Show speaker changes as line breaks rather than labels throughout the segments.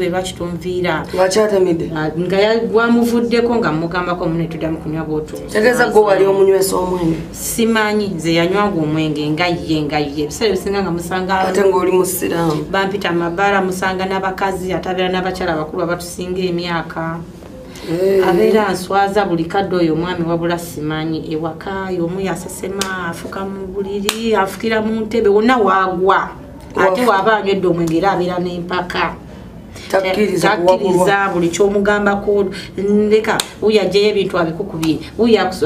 Lwakitumviira
lwakiatamidde
nga gwamuvuddeko nga mugambako mune tuddamu kunywa bwotu
tegeeza gwe wali omunywesa omwenge
simanyi nze yanywanga omwenge nga ye ebiseera bisinga nga musanga
ate ng'oli musiraamu
bampita mabaala musanga n'abakazi atabeera n'abakyala bakulu abatusinga emyaka abeera nswaza buli kadde oyo omwami wabula simanyi ewaka y'omu yasesema afuka mu buliri afukira mu ntebe wonna waagwa ate waaba anywedde omwenge era abeera n'empaka takkiriza buli kyomugambako leka uyajjayo ebintu abikukubye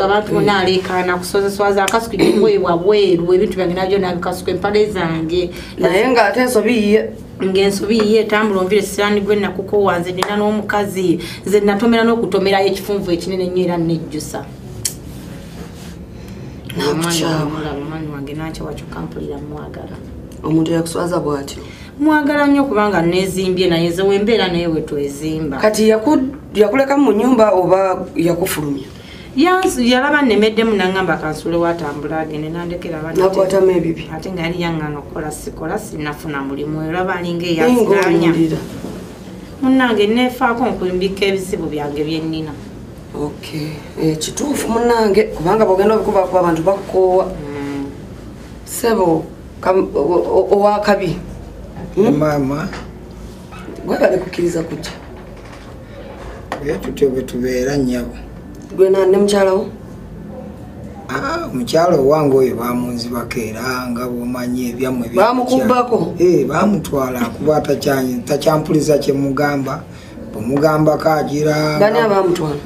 abantu bonna aleekaana kusozeswaza akasukibwebwa bweru ebintu byange nabyo nabikasuka empale zange
naye ng'ate ensobi yiye
ng'ensobi yiye etambula onvire siraani gwe nakukowa nze nina n'omukazi nze natomera n'okutomerayo ekifunvu ekinene nnyo era nejjusa omwani wange nakyawa kyokka mpulira mwagala
omuntu yakuswaza bw'atyo
mwagala nnyo kubanga nezimbye naye nze wembeera naye wetwezimba
kati yakuleka mu nyumba oba yakufulumya
yalaba nnemeddemu nangamba kansule watambula agende nandekera
nakwatamu ebibi
ate nga yali yaŋŋana okukola sikola sinafuna mulimu olaba alinga eyaziranya munnange neefaako nkumbika ebizibu byange byennina
kituufu munnange kubanga bwogenda obikubaku abantu bakukoowa sebo owakabi
mama
gwe bali kukkiriza kujja
tutyo bwe tubeera nnyabo
gwe nanne mukyalawo
omukyalo owange oyo bamunzibako era nga bwomanyi ebyammwe
bamukubbako
bamutwala kuba takyampuliza kyemugamba bwemugambako agira
bani abamutwala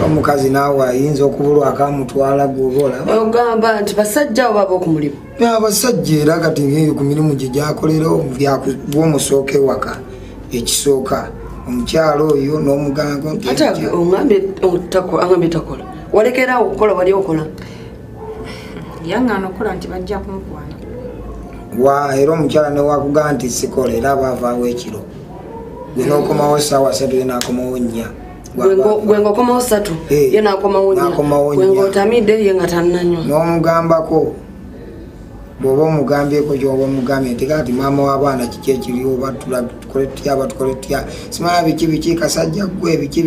omukazi naawe ayinza okubulwako amutwala gwobola
ogamba nti basajja oba ab'okumulimu
abasajja era kati ngeyo ku mirimu gye gyakolera bwomusooka ewaka ekisooka omukyalo oyo n'omugango
ate oŋambye takola walekerawo okukola wali okola
yaŋŋaana okukola nti bajja kumukwana
era omukyala newakugaa nti sikola era baavaawo ekiro gwe n'okomawo essaawa 3 ye n'akomawo 4
gwe ng'okomawo 3 ye n'akomawo 4 gwe ng'otamidde ye nga tannanywa
n'omugambako bw'oba omugambyeko gy'oba omugambye nti kati maama w'abaana kiki ekiriwo batukole tutya simanya biki kasajja gwe biki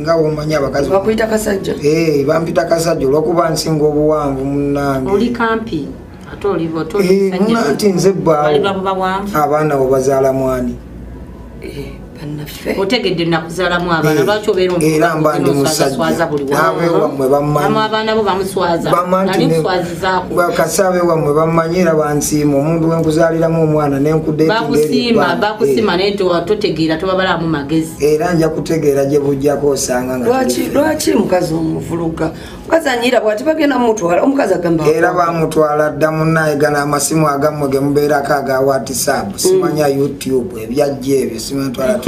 nga bw'omanyi abakazi
bakuyita kasajja
bampita kasajja olw'okuba nsinga obuwanvu munnange
oli kampi ate oliva
nti nze bbaawo abaana bo bazaala mwani
otegedde nakuzaalamu abaana lwaki obeera
era mba ndi musajja abeewammwe
abaana bo bamuswaza
bakasi abeewammwe bammanyi era bansiima omuntu wenkuzaaliramu omwana
bakusiima naye totegeera tobabalamu magezi
era nja kutegeera gye bujjako osanga
lwaki mukazi omuvuluga mukazi anyira bwati bagenda mumutwala omukazi agamba
era bamutwala dda munnaye gana amasimu agammwe ge mubeerako aga whatsapp simanya youtube ebyajja ebyo simatwala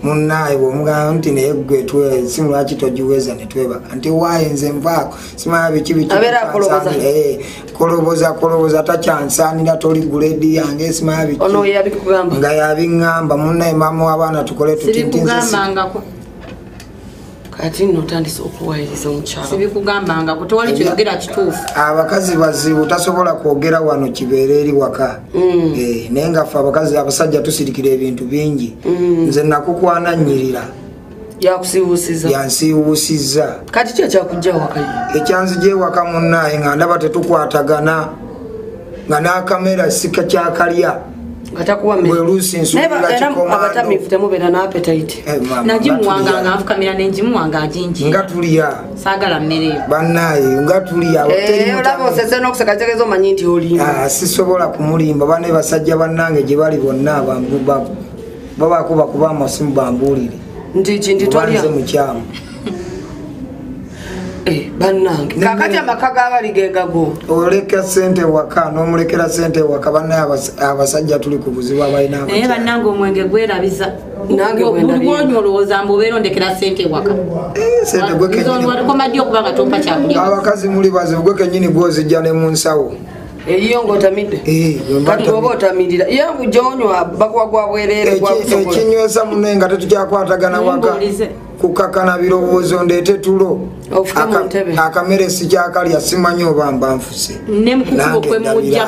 munnaye bwomugamba nti naye gwe simu lwaki togiweza netwebaka nti waaye nze nvaako simanya biki koloboza takyansaanira toli guledi yange simanya biki nga yabiŋŋamba munnaye maama w'abaana tukole
tutintinzesibikugambangako
kati notandise okuwayiriza omukyalo
sibikugambangako tewali kyoyogera kituufu
abakazi bazibu tasobola kwogera wano kibeera eri waka naye nga ffe abakazi abasajja tusirikira ebintu bingi nze nakukwana nnyirira yansiiwuusizza
kati kyo kyakujja waka
ekyanzija ewaka munnaaye nga ndaba tetukwatagana nga n'akamera sika kyakalya bweluusi
nsuabatamifu temubeera n'apetite
nagimuwanganga nfukamira nengimuwanga agingi
nga tulya
saagala mmere
bannaaye nga tulya
olaba osese n'okuseka kitegeeza omanyi nti olimba
sisobola kumulimba bane basajja bannange gye bali bonna babaako bakuba amasimu bambuulire
nti kinti tolya
mukyamu
bannange kakati amaka g'abali gegago
oleka sente waka n'omulekera sente waka bannaye abasajja tuli ku buzibu abalina
naye bannange omwenge gwerabiza
nange
bwonyo olowooza mbu obeera ondekera sente waka
sente gwe kenyini
walikoma ddi okuba nga tompa kyakulya
abakazi muli bazibu gwe kenyini gwozijja ne mu nsawo
Eyo ngotamide. Kati oba otamidira. Ya bujonywa bakwagwa bwerere kwa kusobola.
Ekinyweza munenga tetukyakwatagana waka. Kukakana birowoozo ndeete tulo. Akamere sikyakalya simanyi oba mba nfuse.
Ne mukukubo kwe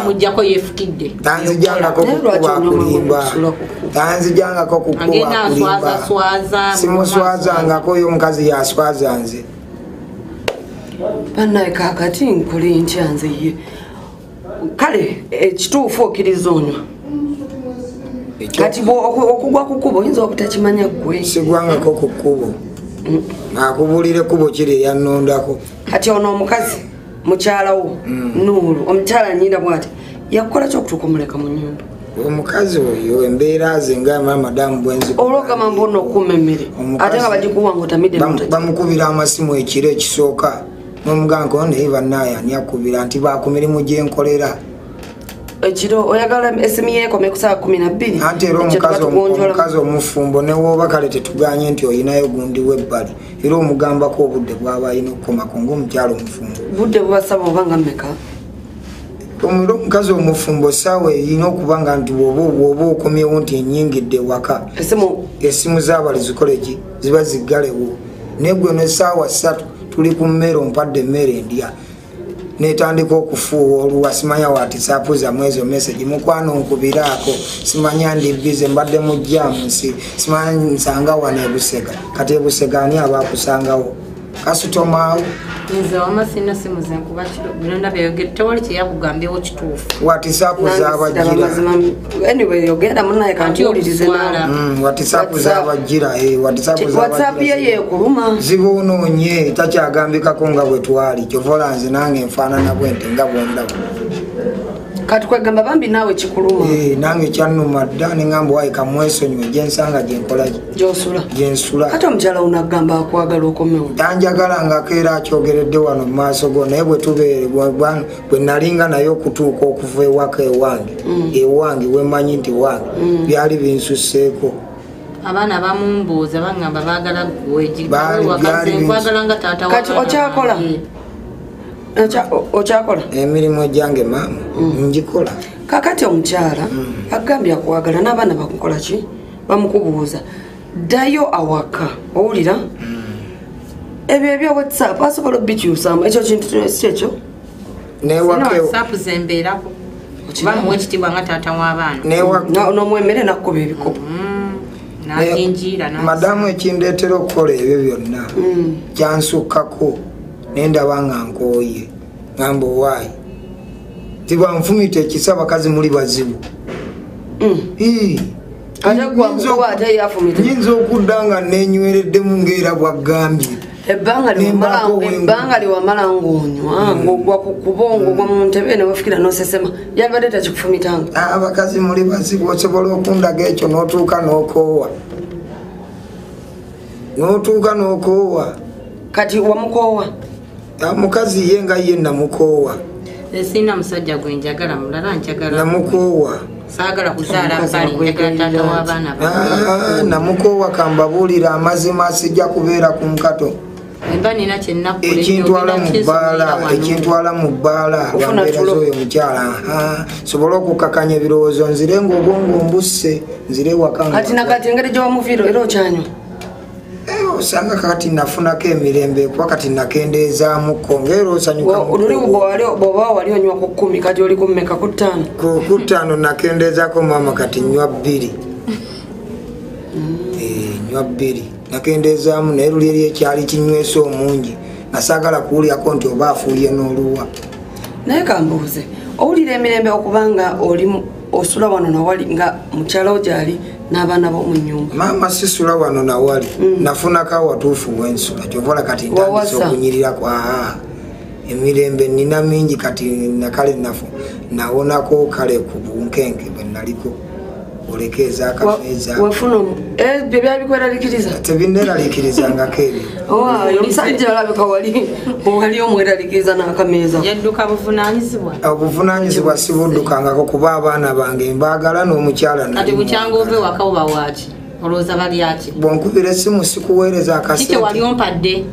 mujjako yefukidde.
Tanzijangako kukuba kulimba. Tanzijangako kukuba kulimba. Simuswazangako yo mukazi yaswaza nze.
Bannaye kakati nkuli ntya nze ye. Kale ekituufu okkiriza onywa. Kati okugwa ku kkubo oyinza obutakimanya ggwe.
Sigwangako ku kkubo. Akubulire kubo kiri yannondako.
Kati ono omukazi mukyala wo Nuuru omukyala nnyina bw'ati yakukola ky'okutuuka omuleka mu nnyumba.
Omukazi oyo embeera ze nga madamu bwenzi.
Olwogamba mbona okuuma emmere ate nga bagikuwa ng'otamidde
bamukubira amasimu ekiro ekisooka n'omugango naye bannaye ani akubira nti ba ku mirimu gyenkolera.
Ekiro oyagala esimu yeekome ku saa 12.
Anti era omukazi omufumbo ne wooba kale tetuganye nti oyinayo gundi w'ebbali era omugambako obudde bw'aba alina okukomako ng'omukyalo omufumbo.
Budde bubasaba oba nga mmeka?
Omukazi omufumbo saawa erina okuba nga nti bw'oba okomyewo nti enyingidde waka esimu zaabali zikoleki ziba ziggalewo naye gwe n'essaawa 3 tuli ku mmere ompadde emmere endya netandika okufuuwa oluwa simanya watisapu zammwe ezo message mukwano nkubiraako simanya ndi bize mbadde mu jamusi simanya nsanga wano ebusega kati ebusega ani abaakusangawo kasitomaawo
nze wamasina simu zenkuba kiro birona byogera tewali kyeyakugambyewo kituufu
watisapu zabagira
anyway yogera munaye kanti olirize nawe
watisapu zabagira
whatsapp ye yekuluma
zibonoonye takyagambikako nga bwe twali kyovola nze nange enfaanana bwente nga bwondabo
kati kwegamba bambi naawe kikuluma
nange kyannuma dda neŋŋamba wayi kamwesonyiwe gyensanga gyenkolaki
gyosula
gyensula
kati omukyala unaggamba akwagala okomewo
tanjagalangako era akyogeredde wano mu maaso go naye bwe tubeere bwe nalinga naye okutuuka okuva ewaka ewange wemanyi nti wange byali binsusseeko
abaana bamumbuuza baŋŋamba baagala gwekwagala nga taata
kati okyakola okyakola
emirimu egyange maama njikola
kakati omukyala agambye akwagala n'abaana bakukola ki bamukubuuza ddayo awaka owulira ebyo ebya whatsapp asobola obikyusamu ekyo kintu kyekyo
whatsapp zembeerako bamuwa ekitibwa nga taata w'abaana
n'omwemere nakkuba ebikopo
madamu ekindeetera okukola ebyo byonna kyansukkako nendaba nga nkooye ngamba owaayi tibwanfumita ekisa abakazi muli bazibu nyinza okudda nga nenywereddemu ngaera bwagambye
ebbanga liwamala ng'onywa ng'ogwa ku kubongo ogwa mu ntebe ne wefukira n'osesema yalibadde takikufumitanga
abakazi muli bazibu osobola okundaga ekyo n'otuuka n'okoowa
kati wamukoowa
mukazi ye nga ye namukoowa
sina musajja gwe njagala mulala njagala
namukoowa
saagala kuzaala bbali njagala taata w'abaana
namukoowa kambabuulira amazima sijja kubeera ku nkato ekintwala mu bbaala yambeera z'oyo mukyala sobola okukakanya ebirowoozo nzire ng'obwongo mbusse nzire
kati nakati engeri gyewamuviiro era okyanywa
osanga kati nafunako emirembe kuba kati nakendeezaamuko ngaera
osanyukaboba wali onywa ku 10 kati oli kummeka ku 5
ku 5 nakendeezaako maama kati nywa 2 nywa 2 nakendeezaamu naye luli eri ekyali kinywesa omungi nasaagala kuwulyako nti oba afuuye n'oluwa
naye kambuuze owulira emirembe okubanga oli osula wano nawali nga mukyala wo gyali n'abaana b'omu nnyumba
maama sisula wano nawali nafunako awatuufu wensula kyovola kati ntandisa okunyirirako emirembe nina mingi kati nakale nawonako kale ku bunkenke bwe naliko olekeza akameeza
wafuna bye byabikweraliikiriza
tebinneraliikirizangako ebyo
omusajja alabika wali omweraliikiriza n'akameeza
yadduka
obuvunaanyizibwa sibuddukangako kuba abaana bange mbaagala n'omukyala
kati bukyanga ove waka oba waaki olowooza balyaki
bwonkubira essimu sikuweereza
akasente wali ompadde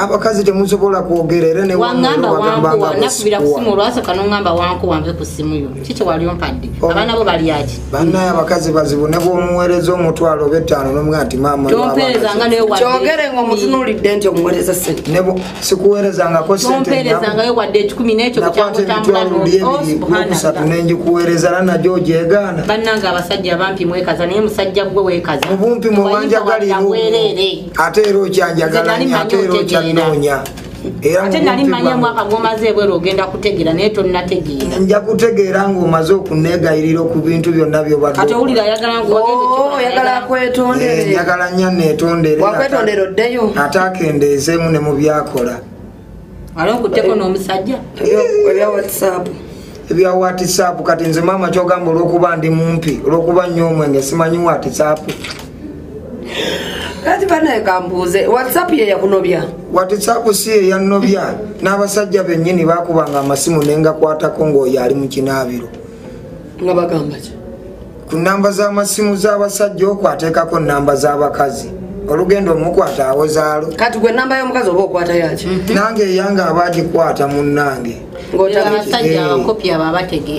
abakazi temusobola kwogerera ne
wangamba wangu wanakubira kusimu olwasa kanongamba wangu wambe kusimu yo kicho wali ompadde abana bo bali ati
banna abakazi bazibu ne bomuweereza omutwalo betano nomugati mama
tompereza nga ne wadde
kyogere ngo mutunulidde nti omuweereza sente
nebo sikuweerezanga ko sente
tompereza nga yo wadde 10 n'ekyo kyakutambula
n'okusatu nenjikuweereza lana George egana
bannanga abasajja bampi mwekaza naye musajja gwe weekaza
mubumpi mwanjagalira ate era okyanjagala ate era okyanoonya
ate nali manya mwaka gwomaze ebwera ogenda kutegeera naye tonnategeera
nja kutegeera ng'omaze okuneegayirira ku bintu byonna byobadde
ate owulira ayagala
kwetondera
njagala nnyo neetondere
wakwetondera oddeyo
ate akendeezeemu ne mu byakola
ali okutteko n'omusajja
ebya whatsapp
ebya whatsapp kati nze maama kyogamba olw'okuba ndi mumpi olw'okuba nnyo omwenge simanyi whatsapp
kati banaye kambuuze whatsapp ye yakunobya
whatsapp si eyannobya n'abasajja bennyini baakubanga amasimu nengakwatako ng'oyo ali mu kinaabiro
nga bagamba ki
ku namba z'amasimu z'abasajja okwateekako namba z'abakazi olugendo omukwata awozaalo
kati gwe namba y'omukazi oba okwata yaki
nange eyange abagikwata munnange
abasajja abakopi abo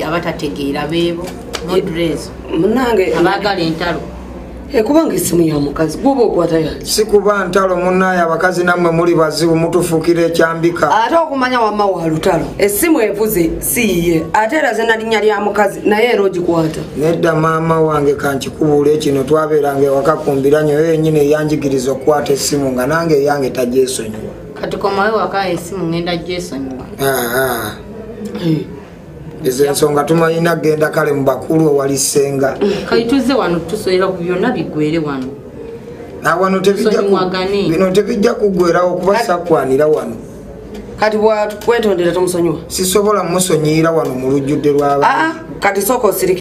abatategeera beebo modrezo
munnange
abaagala entalo
kubanga essimu ya mukazi gwoba okwata yaki
si kuba ntalo munnaye abakazi nammwe muli bazibu mutufuukira ekyambika
ate okumanya wamma wa lutalo essimu evuze siiye ate era ze nalinnya lya mukazi naye era ogikwata
nedda maama wange kankikubuule kino twabeeranga ewaka kumbiranyo yo yennyini eyanjigiriza okukwata essimu nga nange eyange tagyesonyiwa
kati komawe waka essimu ngenda gyesonyiwa
ezo ensonga tumalina genda kale mu bakulu owali ssenga
kati tuzze wano tusobola ku byonna biggwere wano
wano bino tebijja kuggwerawo kuba sakwanira wano
kati bwakwetondera tomusonyiwa
sisobola musonyiira wano mu lujjudde lw'abantu
kati sooka osirike